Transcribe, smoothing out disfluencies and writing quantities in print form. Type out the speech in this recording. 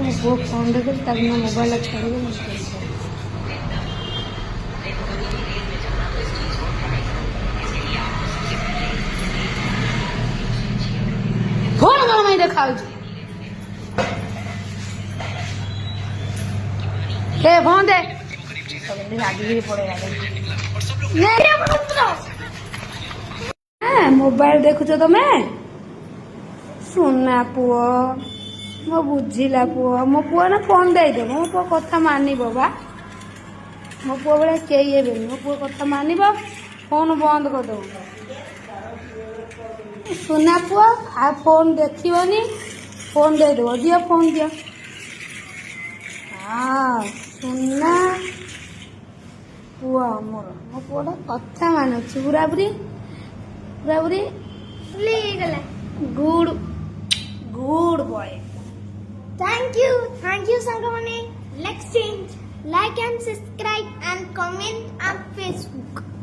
ମୋ ପୁଅ ଫୋନ୍ ଦେଖୁଛି ତାକୁ ମୋ ମୋବାଇଲ ଛାଡ଼ିକି ମୁଁ ଫୋନ୍ କ'ଣ ପାଇଁ ଦେଖାଉଛି ଏ ଫୋନ୍ ଦେ ରାଗିକି ପଳେଇ मोबाइल देखुच तमे सुना पुओ मो बुझिला पुओ मो पुओ ना फोन दे दे मो पुओ कथा मानिबो बा मो पुओ बळे केई हेबे मो पुओ कथा मानिबो फोन बंद कर दो सुना पुओ आ फोन देखिबोनी फोन दे दो दियो फोन दियो हां सुना पुओ मोर मो पुओ कथा मानुची पूरापूरी पूरापूरी good good boy Thank you Sangamani. Let's change. Like and subscribe and comment on Facebook.